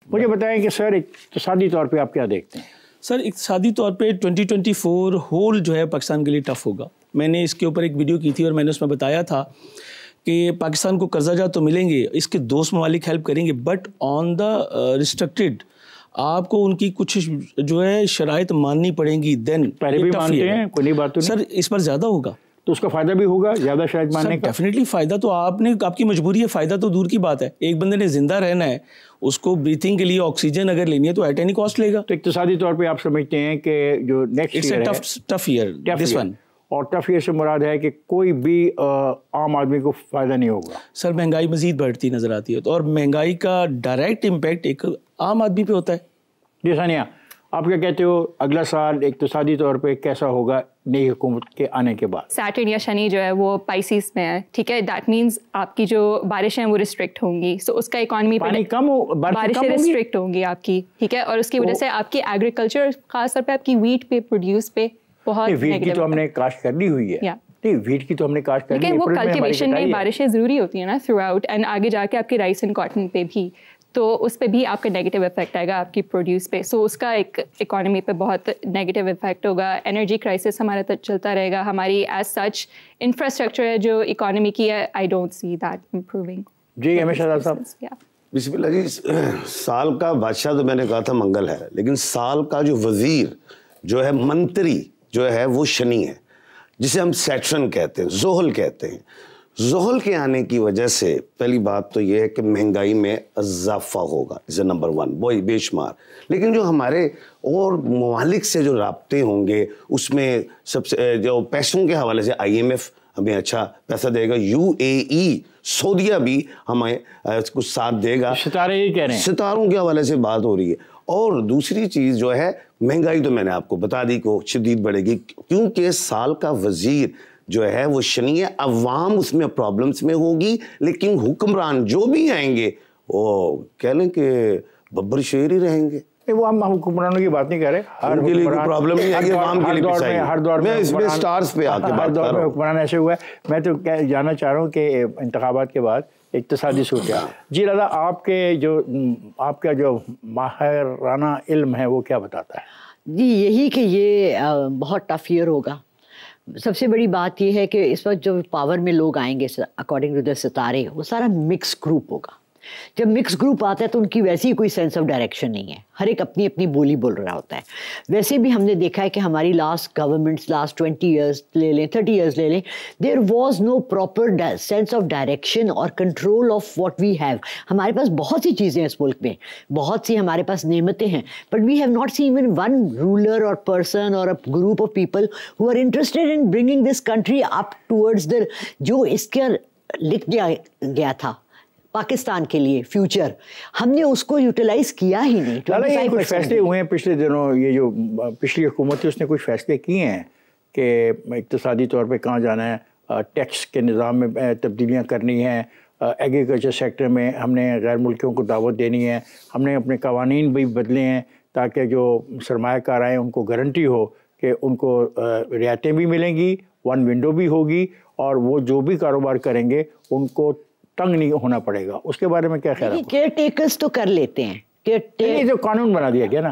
मुझे बताएं कि सर इक़्तिसादी तौर पे आप क्या देखते हैं? सर इक़्तिसादी तौर पे 2024 होल जो है पाकिस्तान के लिए टफ़ होगा। मैंने इसके ऊपर एक वीडियो की थी और मैंने उसमें बताया था कि पाकिस्तान को कर्जा जा तो मिलेंगे, इसके दोस्त ममालिक हेल्प करेंगे, बट ऑन द रिस्ट्रिक्टेड आपको उनकी कुछ जो है शराइत माननी पड़ेंगी। देन पहले भी मानते हैं, कोई नहीं बात तो नहीं। सर इस पर ज़्यादा होगा तो उसका फ़ायदा भी होगा ज़्यादा शराइत मानने का। डेफिनेटली फ़ायदा तो आपकी मजबूरी है, फ़ायदा तो दूर की बात है। एक बंदे ने ज़िंदा रहना है, उसको ब्रीथिंग के लिए ऑक्सीजन अगर लेनी है तो एट एनी कॉस्ट लेगा। तो इक़्तिसादी तौर पे आप समझते हैं कि जो नेक्स्ट ईयर है टफ ईयर दिस वन, और टफ ईयर से मुराद है कि कोई भी आम आदमी को फ़ायदा नहीं होगा। सर महंगाई मज़ीद बढ़ती नज़र आती है, तो और महंगाई का डायरेक्ट इम्पैक्ट एक आम आदमी पे होता है। जी सानिया, आप क्या कहते हो, अगला साल इक़्तिसादी तौर पे कैसा होगा नई हुकूमत के आने के बाद? सैटर्न या शनि जो है वो पाइसिस में है, ठीक है। दैट मीन्स आपकी जो बारिशें हैं वो रिस्ट्रिक्ट होंगी, सो उसका इकॉनमी पे बारिशें रिस्ट्रिक्ट होंगी आपकी, ठीक है। और उसकी वजह से आपकी एग्रीकल्चर, खासतौर पे आपकी वीट पे, प्रोड्यूस पे बहुत वीट की तो हमने काश्त कर ली हुई है, नहीं वीट की तो हमने काश्त कर ली है। वो कल्टीवेशन में बारिशें ज़रूरी होती है ना थ्रू आउट, एंड आगे जाके आपकी राइस एंड कॉटन पे भी, तो उस पे भी आपका नेगेटिव इफेक्ट आएगा आपकी प्रोड्यूस पे। सो उसका एक इकोनॉमी पे बहुत नेगेटिव इफेक्ट होगा। एनर्जी क्राइसिस हमारा तक चलता रहेगा। हमारी एज सच इंफ्रास्ट्रक्चर है जो इकोनॉमी की है, I don't see that improving. जी हमेशा साहब। बिस्मिल्लाह जी, साल का बादशाह तो मैंने कहा था मंगल है, लेकिन साल का जो वजीर जो है, मंत्री जो है, वो शनि है, जिसे हम सैटर्न कहते हैं, ज़ोहल कहते हैं। ज़ोहल के आने की वजह से पहली बात तो ये है कि महंगाई में इजाफा होगा, इज़ नंबर वन, वही बेशुमार। लेकिन जो हमारे और ममालिक से जो राब्ते होंगे, उसमें सबसे जो पैसों के हवाले से IMF हमें अच्छा पैसा देगा, UAE सऊदीया भी हमें कुछ साथ देगा। सितारे ही कह रहे हैं, सितारों के हवाले से बात हो रही है। और दूसरी चीज़ जो है, महंगाई तो मैंने आपको बता दी को शदीद बढ़ेगी, क्योंकि साल का वजीर जो है वो शनि है। अवाम उसमें प्रॉब्लम्स में होगी, लेकिन हुक्मरान जो भी आएंगे वो कह लें कि बब्बर शेर ही रहेंगे। वो हम हुक्मरानों की बात नहीं कर रहे, हर के लिए कोई प्रॉब्लम नहीं है, अवाम के लिए हर दौर में इसमें स्टार्स पे आके बात कर रहा हूं। हुक्मरान ऐसे हुआ है। मैं तो जानना चाह रहा हूँ कि इंतखाबात के बाद इक़्तिसादी सूरत। जी दादा, आपका जो माहिराना इल्म है वो क्या बताता है? जी यही कि ये बहुत टफ ईयर होगा। सबसे बड़ी बात ये है कि इस वक्त जो पावर में लोग आएंगे अकॉर्डिंग टू द सितारे, वो सारा मिक्स ग्रुप होगा। जब मिक्स ग्रुप आता है तो उनकी वैसी ही कोई सेंस ऑफ डायरेक्शन नहीं है, हर एक अपनी अपनी बोली बोल रहा होता है। वैसे भी हमने देखा है कि हमारी लास्ट गवर्नमेंट्स, लास्ट 20 ईयर्स ले लें, 30 ईयर्स ले लें, there was no proper sense of direction और control of what we have. हमारे पास बहुत सी चीज़ें हैं इस मुल्क में, बहुत सी हमारे पास नेमतें हैं, but we have not seen even one ruler और पर्सन और a group of people who are interested in bringing this country up towards the जो इसका लिख दिया गया था पाकिस्तान के लिए फ्यूचर, हमने उसको यूटिलाइज किया ही नहीं। ये कुछ फैसले हुए हैं पिछले दिनों, ये जो पिछली हुकूमत थी उसने कुछ फैसले किए हैं कि इक़्तिसादी तौर पे कहाँ जाना है, टैक्स के निज़ाम में तब्दीलियाँ करनी है, एग्रीकल्चर सेक्टर में हमने गैर मुल्कियों को दावत देनी है, हमने अपने कवानीन भी बदले हैं ताकि जो सरमायाकार आए उनको गारंटी हो कि उनको रियायतें भी मिलेंगी, वन विंडो भी होगी, और वो जो भी कारोबार करेंगे उनको तंग नहीं होना पड़ेगा। उसके बारे में क्या ख्याल है? केयर टेकर्स तो कर लेते हैं, नहीं जो कानून बना दिया गया ना,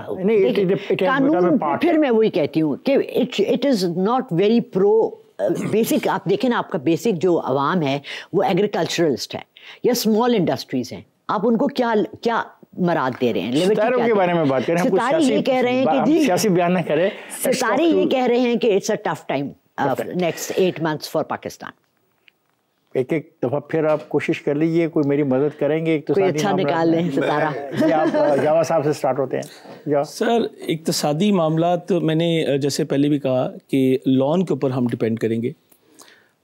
कानून फिर मैं वही कहती हूँ कि it is not very pro basic. आप देखें ना, आपका बेसिक जो आवाम है वो एग्रीकल्चरलिस्ट है या स्मॉल इंडस्ट्रीज हैं, आप उनको क्या क्या मराद दे रहे हैं? सितारों के बारे में बात करें, सितारे ये कह रहे हैं कि जी सियासी बयान न करें, सितारे ये कह रहे हैं कि it's a tough time next 8 months for Pakistan. एक एक दफ़ा फिर आप कोशिश कर लीजिए, कोई मेरी मदद करेंगे, कोई अच्छा निकाल लें सितारा। आप जावा साहब से स्टार्ट होते हैं। सर इक़्तिसादी मामला तो मैंने जैसे पहले भी कहा कि लोन के ऊपर हम डिपेंड करेंगे।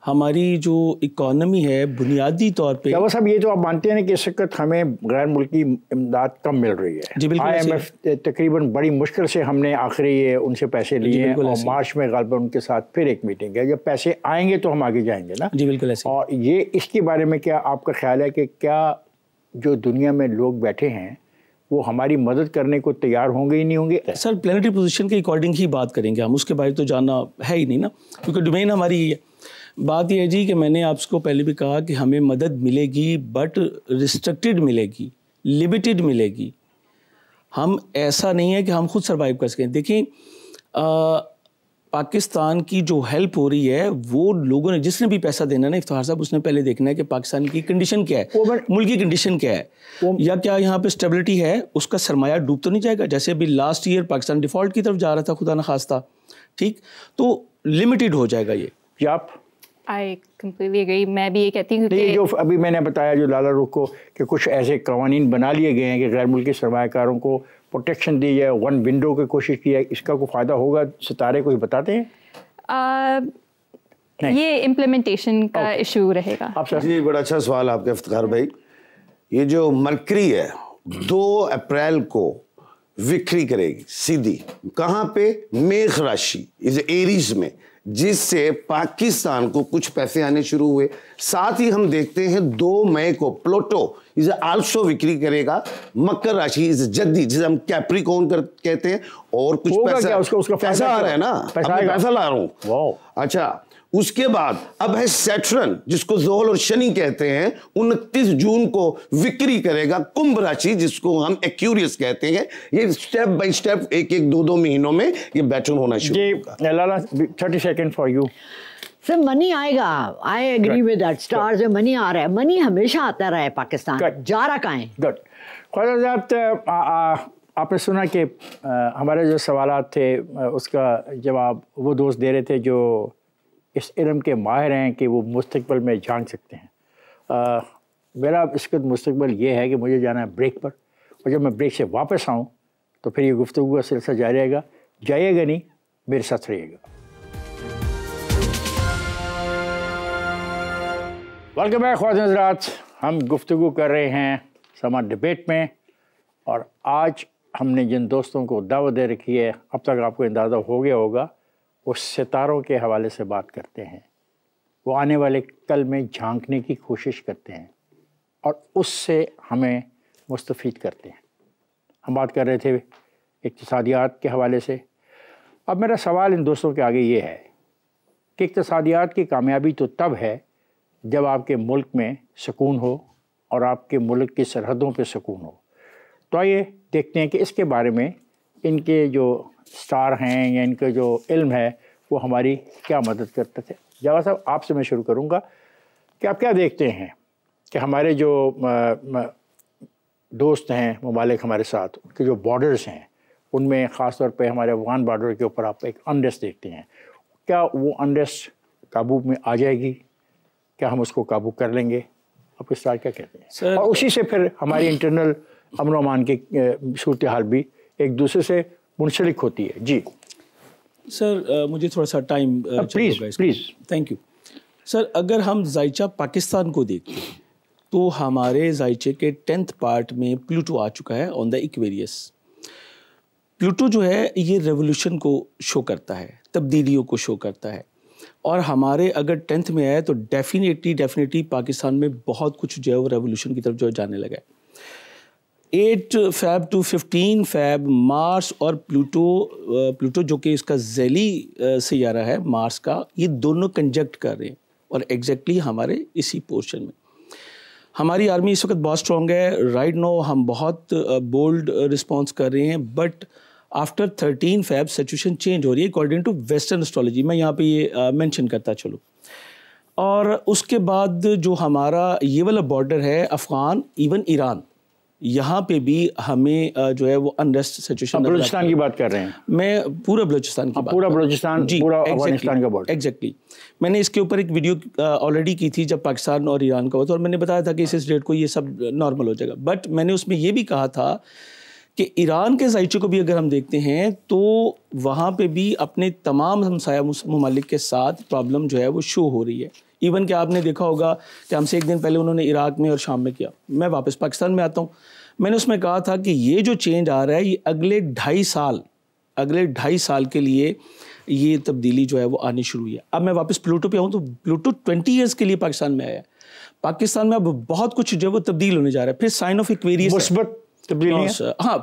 हमारी जो इकॉनमी है बुनियादी तौर पे, जावा साहब ये तो आप मानते हैं कि इस वक्त हमें गैर मुल्की इमदाद कम मिल रही है? जी बिल्कुल। IMF तकरीबन बड़ी मुश्किल से हमने आखिरी उनसे पैसे लिए हैं, और मार्च में गालिबा उनके साथ फिर एक मीटिंग है। जब पैसे आएंगे तो हम आगे जाएंगे ना? जी बिल्कुल ऐसे। और ये इसके बारे में क्या आपका ख्याल है कि क्या जो दुनिया में लोग बैठे हैं वो हमारी मदद करने को तैयार होंगे ही नहीं होंगे? सर प्लानिटरी पोजीशन के अकॉर्डिंग ही बात करेंगे हम, उसके बारे तो जानना है ही नहीं ना, क्योंकि डोमेन हमारी ही है। बात यह है जी कि मैंने आपको पहले भी कहा कि हमें मदद मिलेगी, बट रिस्ट्रिक्टेड मिलेगी, लिमिटेड मिलेगी। ہم ایسا نہیں ہے کہ ہم خود سروائیو کر سکیں. دیکھیں پاکستان کی جو ہیلپ ہو رہی ہے وہ لوگوں نے, جس نے بھی پیسہ دینا نا افتخار صاحب, اس نے پہلے دیکھنا ہے کہ پاکستان کی کنڈیشن کیا ہے, ملک کی کنڈیشن کیا ہے, یا کیا یہاں پہ اسٹیبلٹی ہے, اس کا سرمایہ ڈوب تو نہیں جائے گا. جیسے ابھی لاسٹ ایئر پاکستان ڈیفالٹ کی طرف جا رہا تھا خدا نخواستہ, ٹھیک, تو لمیٹڈ ہو جائے گا یہ. آپ I completely agree. میں بھی یہ کہتی ہوں کہ جو ابھی میں نے بتایا جو لالا رخ کو کہ کچھ ایسے قوانین بنا لیے گئے ہیں کہ غیر ملکی سرمایہ کاروں کو پروٹیکشن دی جائے, ون ونڈو کی کوشش کی ہے, اس کا کوئی فائدہ ہوگا؟ ستارے کوئی بتاتے ہیں؟ یہ امپلیمنٹیشن کا ایشو رہے گا. جی بڑا اچھا سوال آپ کا افتخار بھائی. یہ جو مرکری ہے 2 اپریل کو وکری کرے گی سیدھی, کہاں پہ؟ میخ راشی ایریز میں, جس سے پاکستان کو کچھ پیسے آنے شروع ہوئے. ساتھ ہی ہم دیکھتے ہیں 2 مئی کو پلوٹو اسے آلسو وکری کرے گا مکر راشی جدی, جسے ہم کیپریکون کہتے ہیں, اور کچھ پیسہ آ رہا ہے نا, پیسہ لا رہا ہوں. اچھا, اس کے بعد اب ہے سیٹرن جس کو زحل اور شنی کہتے ہیں, 29 جون کو وکری کرے گا کمبھ راشی جس کو ہم ایکیوریس کہتے ہیں. یہ سٹیپ بائی سٹیپ 1-2 مہینوں میں یہ بیٹن ہونا شروع ہوگا. لالا 30 second for you. Sir money آئے گا, I agree with that. Stars میں منی آ رہا ہے, منی ہمیشہ آتا رہا ہے پاکستان, جا رہا کہاں ہے. گڈ. خواجہ صاحب آپ نے سنا کہ ہمارے جو سوالات تھے اس کا جواب وہ دوست دے رہے تھے جو اس علم کے ماہر ہیں کہ وہ مستقبل میں جان سکتے ہیں. میرا اس وقت مستقبل یہ ہے کہ مجھے جانا ہے بریک پر, اور جب میں بریک سے واپس آؤں تو پھر یہ گفتگو کا سلسلہ جاری رہے گا. جائیے گا نہیں, میرے ساتھ رہیے گا. ویلکم بیک خواتین حضرات. ہم گفتگو کر رہے ہیں سما ڈبیٹ میں, اور آج ہم نے جن دوستوں کو دعوت دے رکھی ہے اب تک آپ کو اندازہ ہو گیا ہوگا, وہ ستاروں کے حوالے سے بات کرتے ہیں. وہ آنے والے کل میں جھانکنے کی کوشش کرتے ہیں اور اس سے ہمیں مستفید کرتے ہیں. ہم بات کر رہے تھے اقتصادیات کے حوالے سے. اب میرا سوال ان دوستوں کے آگے یہ ہے کہ اقتصادیات کی کامیابی تو تب ہے جب آپ کے ملک میں سکون ہو اور آپ کے ملک کی سرحدوں پہ سکون ہو. تو آئیے دیکھتے ہیں کہ اس کے بارے میں ان کے جو سٹار ہیں یا ان کا جو علم ہے وہ ہماری کیا مدد کرتے تھے. جاوید صاحب آپ سے میں شروع کروں گا کہ آپ کیا دیکھتے ہیں کہ ہمارے جو دوست ہیں ممالک ہمارے ساتھ, ان کے جو بارڈرز ہیں ان میں خاص طور پہ ہمارے افغان بارڈر کے اوپر آپ ایک انریسٹ دیکھتے ہیں, کیا وہ انریسٹ قابو میں آ جائے گی؟ کیا ہم اس کو قابو کر لیں گے؟ آپ اس طرح کیا کہتے ہیں؟ اور اسی سے پھر ہماری انٹرنل امن و امان کی صورتحال بھی ایک دوسرے سے منسلک ہوتی ہے. جی سر مجھے تھوڑا سا time please. Thank you sir. اگر ہم زائچہ پاکستان کو دیکھیں تو ہمارے زائچے کے 10th پارٹ میں پلوٹو آ چکا ہے آن دا ایکویریس. پلوٹو جو ہے یہ ریولوشن کو شو کرتا ہے, تبدیلیوں کو شو کرتا ہے, اور ہمارے اگر 10th میں آئے تو ڈیفینیٹلی پاکستان میں بہت کچھ جو ہے وہ ریولوشن کی طرف جو ہے جانے لگا ہے. 8 فیب ٹو 15 فیب مارس اور پلوٹو جو کہ اس کا ذیلی سیارہ ہے مارس کا, یہ دونوں کنجکٹ کر رہے ہیں, اور ایگزیکٹلی ہمارے اسی پورشن میں. ہماری آرمی اس وقت بہت اسٹرانگ ہے. رائٹ نو ہم بہت بولڈ رسپانس کر رہے ہیں, but after 13 Feb situation change ہو رہی ہے اکارڈنگ ٹو ویسٹرن اسٹرالوجی. میں یہاں پہ یہ مینشن کرتا چلوں. اور اس کے بعد جو ہمارا یہ والا بارڈر ہے افغان ایون ایران, یہاں پہ بھی ہمیں جو ہے وہ انریسٹ سچویشن. بلوچستان کی بات کر رہے ہیں, میں پورا بلوچستان کی بات, پورا بلوچستان, پورا افغانستان کا بارڈر. ایگزیکٹلی. میں نے اس کے اوپر ایک ویڈیو آلریڈی کی تھی جب پاکستان اور ایران کا ہوا تھا, اور میں نے بتایا تھا کہ اس ڈیٹ کو یہ سب نارمل ہو جائے گا. بٹ میں نے اس میں یہ بھی کہا تھا کہ ایران کے زائچے کو بھی اگر ہم دیکھتے ہیں تو وہاں پہ بھی اپنے تمام ہمسایہ ممالک کے ساتھ پرابلم جو ہے وہ شو ہو رہی ہے. ایون کہ آپ نے دیکھا ہوگا کہ ہم سے ایک دن پہلے انہوں نے عراق میں اور شام میں کیا. میں واپس پاکستان میں آتا ہوں, میں نے اس میں کہا تھا کہ یہ جو چینج آ رہا ہے یہ اگلے 2.5 سال کے لیے یہ تبدیلی جو ہے وہ آنی شروع ہوئی ہے. اب میں واپس پلوٹو پہ آؤں تو پلوٹو 20 ایئرس کے لیے پاکستان میں آیا ہے. پاکستان میں اب بہت کچھ جو ہے وہ تبدیل ہونے جا رہا ہے. پھر سائن آف ایکویریس مثبت تبدیلی. ہاں